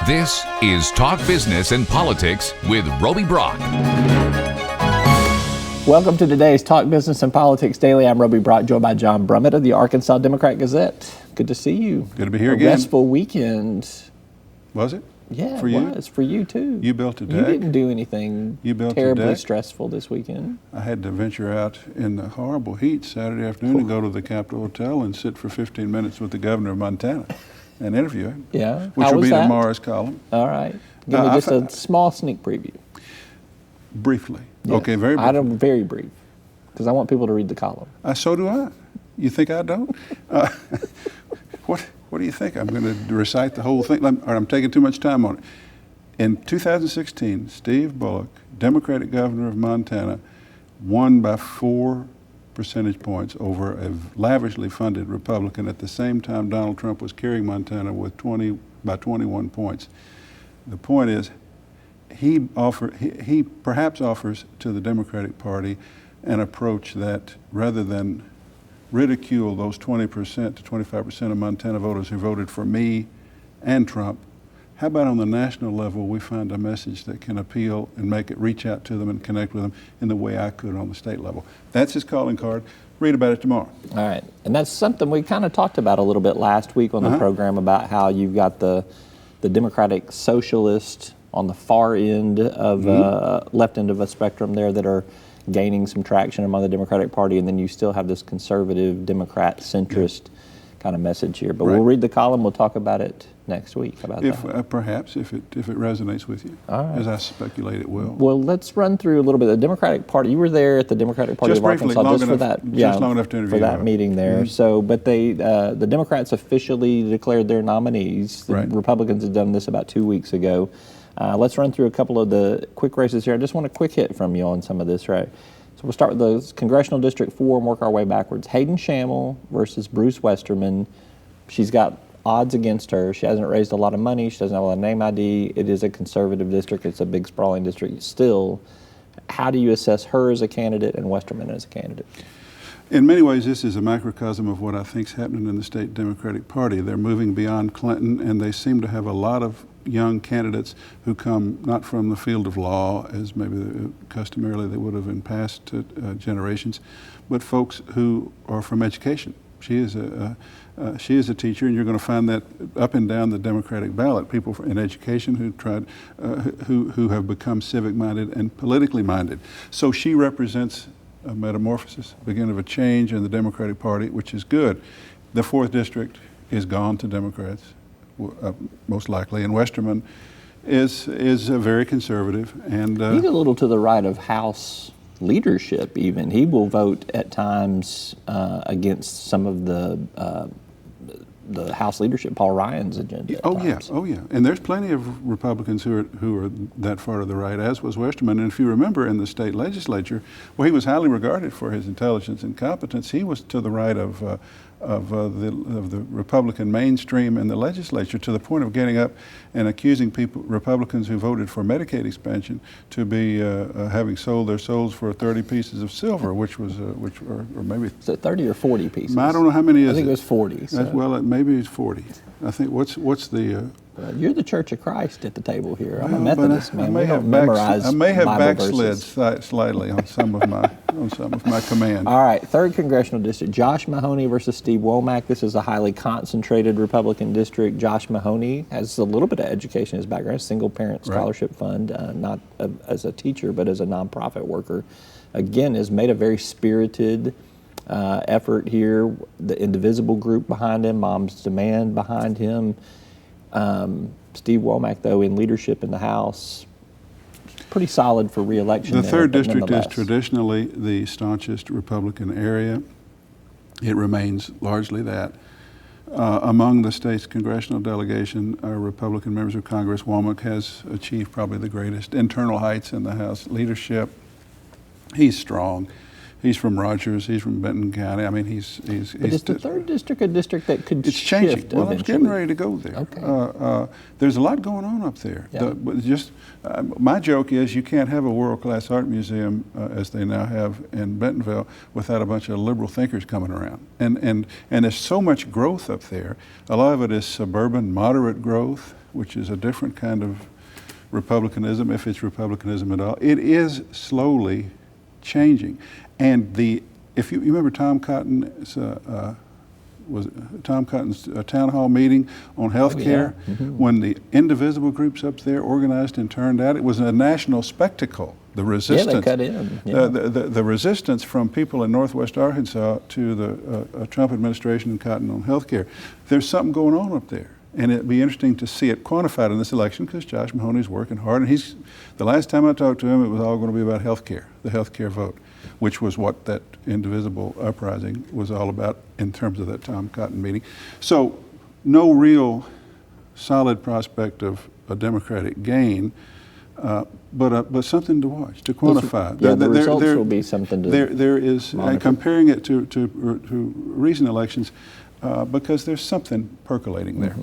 This is Talk Business and Politics with Roby Brock. Welcome to today's Talk Business and Politics Daily. I'm Roby Brock, joined by John Brummett of the Arkansas Democrat-Gazette. Good to see you. Good to be here A again. restful weekend. Was it? Yeah, for it you? was. For you, too. You built a deck? You didn't do anything You built a terribly deck? stressful this weekend. I had to venture out in the horrible heat Saturday afternoon and go to the Capitol Hotel and sit for 15 minutes with the governor of Montana and interview him. Yeah. Which How will was be that? tomorrow's column. All right. Give me just a small sneak preview. Briefly. Yes. Okay, very briefly. I don't, very brief, because I want people to read the column. So do I. You think I don't? What do you think? I'm going to recite the whole thing? Or I'm taking too much time on it. In 2016, Steve Bullock, Democratic governor of Montana, won by 4 percentage points over a lavishly funded Republican. At the same time, Donald Trump was carrying Montana with by 21 points. The point is, he perhaps offers to the Democratic Party an approach that, rather than ridicule those 20% to 25% of Montana voters who voted for me and Trump, how about on the national level we find a message that can appeal and make it reach out to them and connect with them in the way I could on the state level? That's his calling card. Read about it tomorrow. All right. And that's something we kind of talked about a little bit last week on the program, about how you've got the Democratic Socialist on the far end of left end of a spectrum there that are gaining some traction among the Democratic Party, and then you still have this conservative Democrat centrist kind of message here. But we'll read the column. We'll talk about it next week. How about that? Perhaps if it resonates with you, as I speculate it will. Well, let's run through a little bit. The Democratic Party. You were there at the Democratic Party Just of briefly, Arkansas long just enough, for that. just long enough to interview for that you. meeting there. So, but the Democrats officially declared their nominees. The Republicans had done this about 2 weeks ago. Let's run through a couple of the quick races here. I just want a quick hit from you on some of this, right? So we'll start with the Congressional District 4 and work our way backwards. Hayden Schammel versus Bruce Westerman. She's got odds against her. She hasn't raised a lot of money. She doesn't have a lot of name ID. It is a conservative district. It's a big, sprawling district. Still, how do you assess her as a candidate and Westerman as a candidate? In many ways, this is a microcosm of what I think is happening in the state Democratic Party. They're moving beyond Clinton, and they seem to have a lot of young candidates who come not from the field of law, as maybe customarily they would have in past generations, but folks who are from education. She is a teacher, and you're going to find that up and down the Democratic ballot. People in education who have become civic-minded and politically minded. So she represents a metamorphosis, beginning of a change in the Democratic Party, which is good. The 4th district is gone to Democrats, most likely, and Westerman is very conservative. And he's a little to the right of House leadership even. He will vote at times against some of the House leadership, Paul Ryan's agenda. Oh yeah. And there's plenty of Republicans who are that far to the right, as was Westerman. And if you remember, in the state legislature, where he was highly regarded for his intelligence and competence, he was to the right of the Republican mainstream in the legislature, to the point of getting up and accusing Republicans who voted for Medicaid expansion, to be having sold their souls for 30 pieces of silver, or maybe so 30 or 40 pieces. I don't know how many. I think it was 40. So. Well, maybe it's 40. I think what's the. You're the Church of Christ at the table here. I'm a Methodist man. I may have backslid slightly on some of my commands. All right, 3rd Congressional District, Josh Mahoney versus Steve Womack. This is a highly concentrated Republican district. Josh Mahoney has a little bit of education in his background, single parent scholarship fund, not as a teacher, but as a nonprofit worker. Again, has made a very spirited effort here. The Indivisible group behind him, Mom's Demand behind him. Steve Womack, though, in leadership in the House, pretty solid for re-election. The 3rd district is traditionally the staunchest Republican area. It remains largely that. Among the state's congressional delegation, Republican members of Congress, Womack has achieved probably the greatest internal heights in the House leadership. He's strong. He's from Rogers. He's from Benton County. I mean, he's. But is the 3rd district a district that could it's changing. shift Well, I was getting eventually? ready to go there. Okay. There's a lot going on up there. Yeah. My joke is you can't have a world-class art museum as they now have in Bentonville without a bunch of liberal thinkers coming around. And there's so much growth up there. A lot of it is suburban, moderate growth, which is a different kind of Republicanism, if it's Republicanism at all. It is slowly changing. And if you remember Tom Cotton's town hall meeting on health care, when the indivisible groups up there organized and turned out, it was a national spectacle. The resistance, they cut in. The resistance from people in Northwest Arkansas to the Trump administration and Cotton on health care. There's something going on up there. And it'd be interesting to see it quantified in this election because Josh Mahoney's working hard. And the last time I talked to him, it was all going to be about health care, the health care vote, which was what that indivisible uprising was all about in terms of that Tom Cotton meeting. So no real solid prospect of a Democratic gain, but something to watch, to quantify. The results will be something to There is, comparing it to recent elections, because there's something percolating there.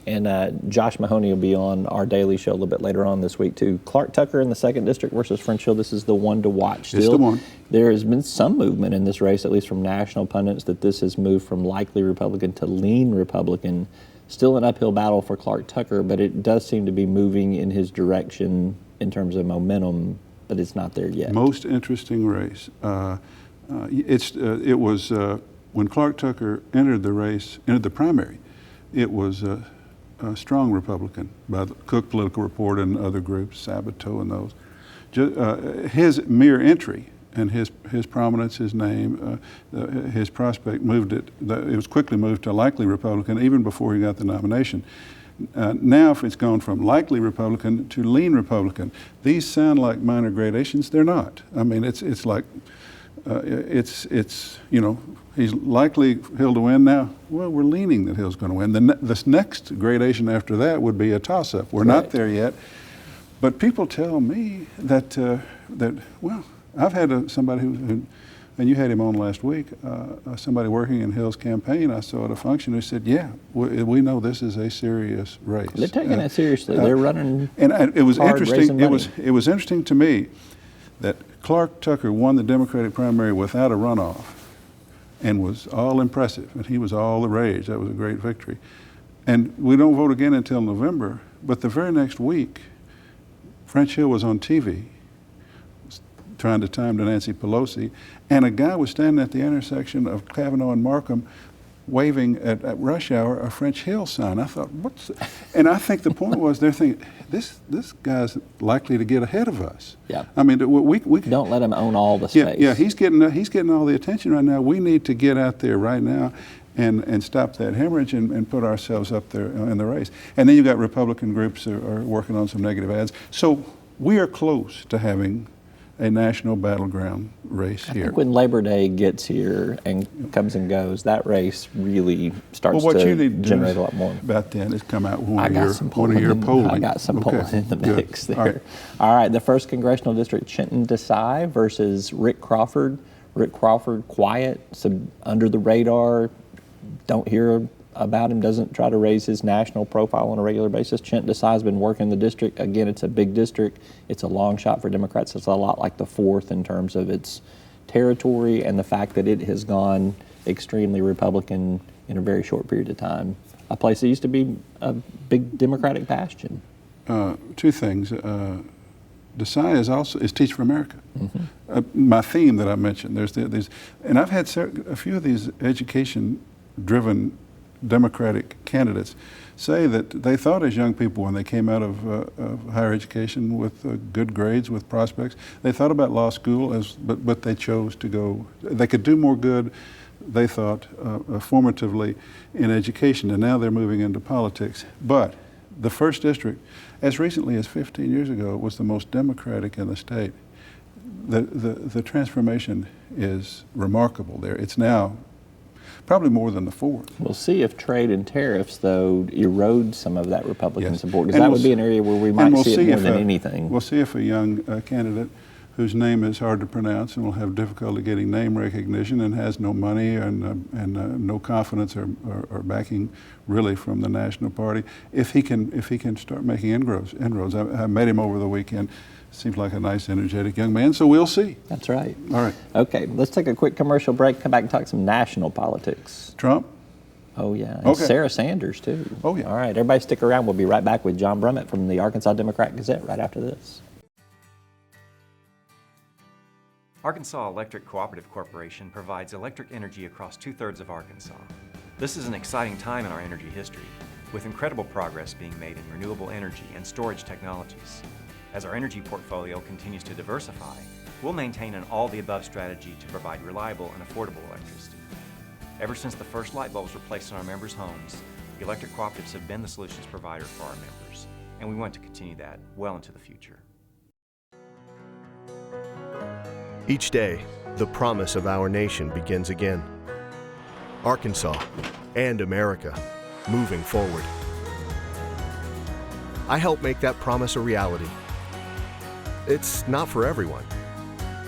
And Josh Mahoney will be on our daily show a little bit later on this week too. Clark Tucker in the 2nd District versus French Hill. This is the one to watch. It's the one. There has been some movement in this race, at least from national pundits, that this has moved from likely Republican to lean Republican. Still an uphill battle for Clark Tucker, but it does seem to be moving in his direction in terms of momentum, but it's not there yet. Most interesting race. It was when Clark Tucker entered the primary, it was a strong Republican by the Cook Political Report and other groups, Sabato and those. His mere entry and his prominence, his name, his prospect it was quickly moved to likely Republican even before he got the nomination. Now it's gone from likely Republican to lean Republican. These sound like minor gradations. They're not. I mean, it's like, he's likely Hill to win now. Well, we're leaning that Hill's going to win. This next gradation after that would be a toss-up. We're not there yet. But people tell me that I've had somebody who, and you had him on last week, somebody working in Hill's campaign I saw at a function who said, yeah, we know this is a serious race. They're taking it seriously. They're running and it was hard, interesting. raising It was interesting to me that Clark Tucker won the Democratic primary without a runoff and was all impressive, and he was all the rage. That was a great victory. And we don't vote again until November, but the very next week, French Hill was on TV trying to time to Nancy Pelosi, and a guy was standing at the intersection of Kavanaugh and Markham waving at rush hour a French Hill sign. I thought, and I think the point was they're thinking, this guy's likely to get ahead of us. Yeah. I mean, we don't let him own all the space. Yeah, he's getting all the attention right now. We need to get out there right now and stop that hemorrhage and put ourselves up there in the race. And then you've got Republican groups that are working on some negative ads. So we are close to having a national battleground race here. I think when Labor Day gets here and comes and goes, that race really starts to generate a lot more. About then is come out one of your polling. I got some polling in the mix there. All right, the 1st Congressional District, Chinton Desai versus Rick Crawford. Rick Crawford, quiet, under the radar, don't hear about him, doesn't try to raise his national profile on a regular basis. Chinton Desai has been working the district. Again, it's a big district. It's a long shot for Democrats. It's a lot like the 4th in terms of its territory and the fact that it has gone extremely Republican in a very short period of time. A place that used to be a big Democratic bastion. Two things. Desai is Teach for America. My theme that I mentioned. And I've had a few of these education-driven Democratic candidates say that they thought as young people when they came out of higher education with good grades, with prospects, they thought about law school, but they chose to go. They could do more good, they thought, formatively in education, and now they're moving into politics. But the 1st District, as recently as 15 years ago, was the most Democratic in the state. The transformation is remarkable there. It's now probably more than the 4th. We'll see if trade and tariffs, though, erode some of that Republican support, because that would be an area where we might see it more than anything. We'll see if a young candidate whose name is hard to pronounce and will have difficulty getting name recognition and has no money and no confidence or backing really from the National Party, if he can start making inroads. I met him over the weekend. Seems like a nice, energetic young man, so we'll see. That's right. All right. Okay, let's take a quick commercial break, come back and talk some national politics. Trump? Oh, yeah. And okay. Sarah Sanders, too. Oh, yeah. All right, everybody stick around. We'll be right back with John Brummett from the Arkansas Democrat-Gazette right after this. Arkansas Electric Cooperative Corporation provides electric energy across 2/3 of Arkansas. This is an exciting time in our energy history, with incredible progress being made in renewable energy and storage technologies. As our energy portfolio continues to diversify, we'll maintain an all-the-above strategy to provide reliable and affordable electricity. Ever since the first light bulbs were placed in our members' homes, the electric cooperatives have been the solutions provider for our members, and we want to continue that well into the future. Each day, the promise of our nation begins again. Arkansas and America, moving forward. I help make that promise a reality. It's not for everyone,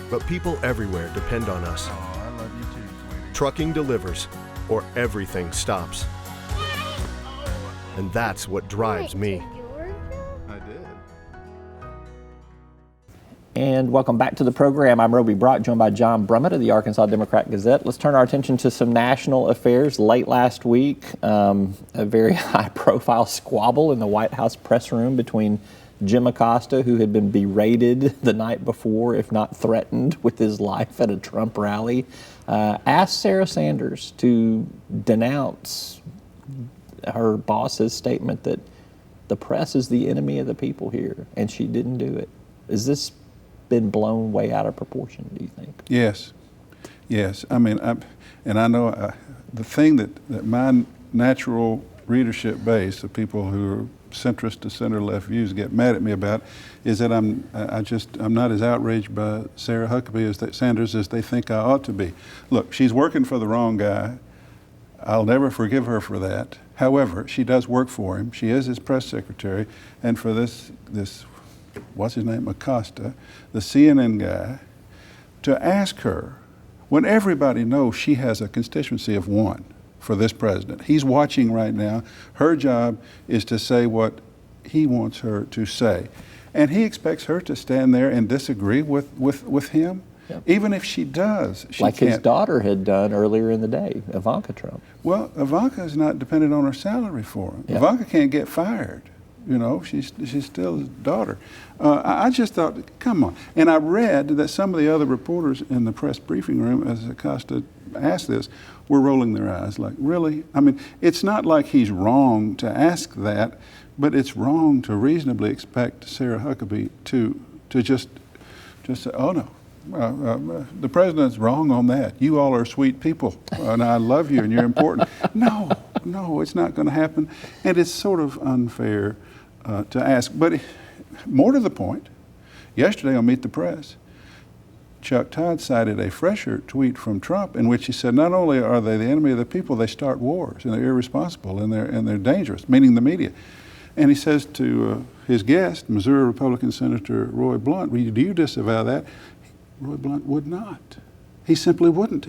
but people everywhere depend on us. Oh, I love you too, sweetie. Trucking delivers, or everything stops. And that's what drives me. I did. And welcome back to the program. I'm Roby Brock, joined by John Brummett of the Arkansas Democrat-Gazette. Let's turn our attention to some national affairs. Late last week, a very high-profile squabble in the White House press room between Jim Acosta, who had been berated the night before, if not threatened with his life at a Trump rally, asked Sarah Sanders to denounce her boss's statement that the press is the enemy of the people here, and she didn't do it. Has this been blown way out of proportion, do you think? Yes. I mean, I know the thing that my natural readership base, the people who are centrist to center-left views, get mad at me about, is that I'm not as outraged by Sarah Huckabee Sanders as they think I ought to be. Look, she's working for the wrong guy. I'll never forgive her for that. However, she does work for him. She is his press secretary, and for this what's his name, Acosta, the CNN guy, to ask her, when everybody knows she has a constituency of one for this president. He's watching right now. Her job is to say what he wants her to say. And he expects her to stand there and disagree with him. Yep. Even if she does, she like can't. His daughter had done earlier in the day, Ivanka Trump. Well, Ivanka is not dependent on her salary for him. Yep. Ivanka can't get fired. You know, she's still his daughter. I just thought, come on. And I read that some of the other reporters in the press briefing room, as Acosta asked this, were rolling their eyes like, really? I mean, it's not like he's wrong to ask that, but it's wrong to reasonably expect Sarah Huckabee to just say, oh no, the president's wrong on that. You all are sweet people, and I love you, and you're important. No, it's not going to happen, and it's sort of unfair to ask. But more to the point, yesterday on Meet the Press, Chuck Todd cited a fresher tweet from Trump in which he said, not only are they the enemy of the people, they start wars, and they're irresponsible, and they're dangerous, meaning the media. And he says to his guest, Missouri Republican Senator Roy Blunt, do you disavow that? Roy Blunt would not. He simply wouldn't.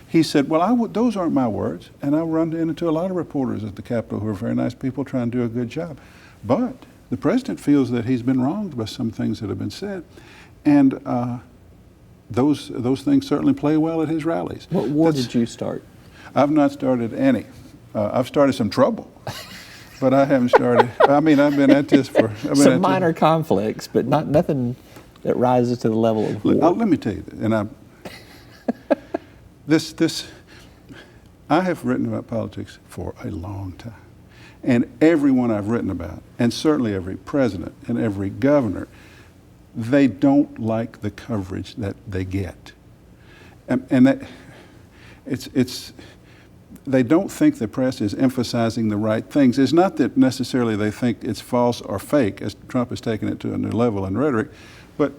He said, well, those aren't my words, and I run into a lot of reporters at the Capitol who are very nice people trying to do a good job. But the president feels that he's been wronged by some things that have been said, and those things certainly play well at his rallies. What war did you start? I've not started any. I've started some trouble, but I haven't started. I mean, I've been at this for some minor conflicts, but nothing that rises to the level of war. Let me tell you, and I have written about politics for a long time. And everyone I've written about, and certainly every president and every governor, they don't like the coverage that they get. And that they don't think the press is emphasizing the right things. It's not that necessarily they think it's false or fake, as Trump has taken it to a new level in rhetoric, but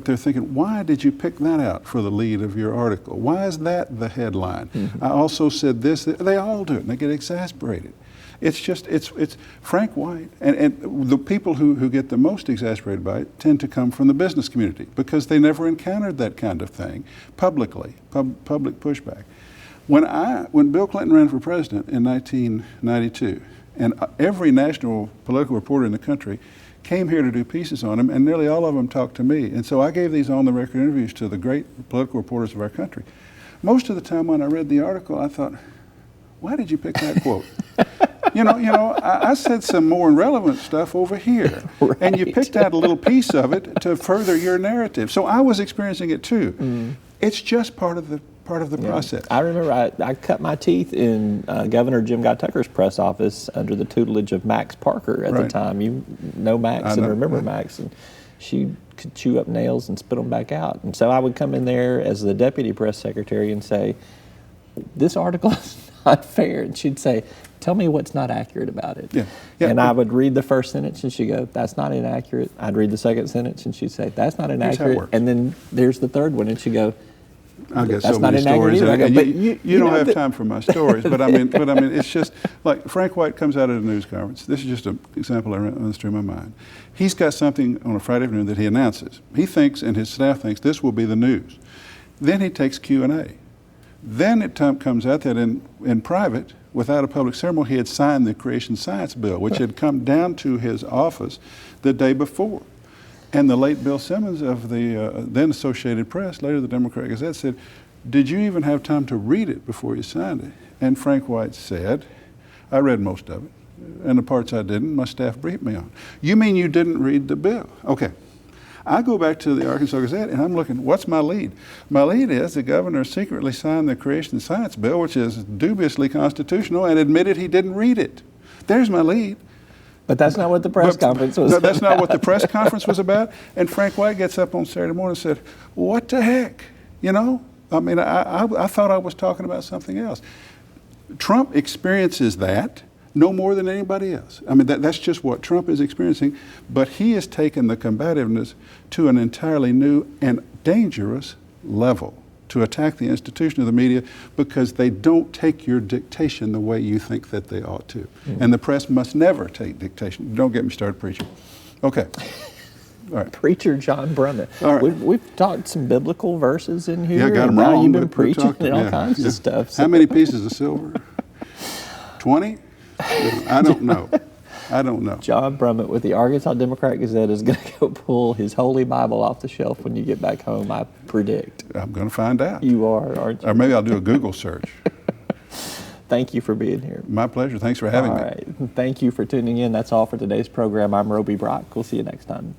they're thinking, why did you pick that out for the lead of your article? Why is that the headline? Mm-hmm. I also said this. They all do it, and they get exasperated. It's just, it's Frank White. And the people who get the most exasperated by it tend to come from the business community because they never encountered that kind of thing publicly, public pushback. When Bill Clinton ran for president in 1992, and every national political reporter in the country came here to do pieces on him, and nearly all of them talked to me. And so I gave these on-the-record interviews to the great political reporters of our country. Most of the time when I read the article, I thought, why did you pick that quote? I said some more relevant stuff over here, right. And you picked out a little piece of it to further your narrative. So I was experiencing it too. Mm. It's just part of the process. I remember I cut my teeth in Governor Jim Guy Tucker's press office under the tutelage of Max Parker at the time. You know Max and remember Max, and she could chew up nails and spit them back out. And so I would come in there as the deputy press secretary and say, this article is not fair. And she'd say, tell me what's not accurate about it. Yeah. And I would read the first sentence and she'd go, that's not inaccurate. I'd read the second sentence and she'd say, that's not inaccurate. And then there's the third one and she'd go, I got that's so not many inaccurate stories. either. And you don't know, have time for my stories, but I mean, it's just like Frank White comes out at a news conference. This is just an example that runs through my mind. He's got something on a Friday afternoon that he announces. He thinks, and his staff thinks, this will be the news. Then he takes Q&A. Then it comes out that in private, without a public ceremony, he had signed the Creation Science Bill, which had come down to his office the day before. And the late Bill Simmons of the then Associated Press, later the Democrat Gazette, said, did you even have time to read it before you signed it? And Frank White said, I read most of it, and the parts I didn't, my staff briefed me on. You mean you didn't read the bill? Okay. I go back to the Arkansas Gazette, and I'm looking, what's my lead? My lead is the governor secretly signed the Creation Science Bill, which is dubiously constitutional, and admitted he didn't read it. There's my lead. But that's not what the press conference was about. That's not what the press conference was about. And Frank White gets up on Saturday morning and said, what the heck? You know? I mean, I thought I was talking about something else. Trump experiences that no more than anybody else. I mean, that's just what Trump is experiencing. But he has taken the combativeness to an entirely new and dangerous level to attack the institution of the media because they don't take your dictation the way you think that they ought to. Mm-hmm. And the press must never take dictation. Don't get me started preaching. Okay. All right. Preacher John Brummett. All right. We've talked some biblical verses in here. Yeah, got them now wrong. You've been preaching and all kinds of stuff. How many pieces of silver? 20? I don't know. I don't know. John Brummett with the Arkansas Democrat Gazette is going to go pull his Holy Bible off the shelf when you get back home, I predict. I'm going to find out. You are, aren't you? Or maybe I'll do a Google search. Thank you for being here. My pleasure. Thanks for having me. All right. Thank you for tuning in. That's all for today's program. I'm Roby Brock. We'll see you next time.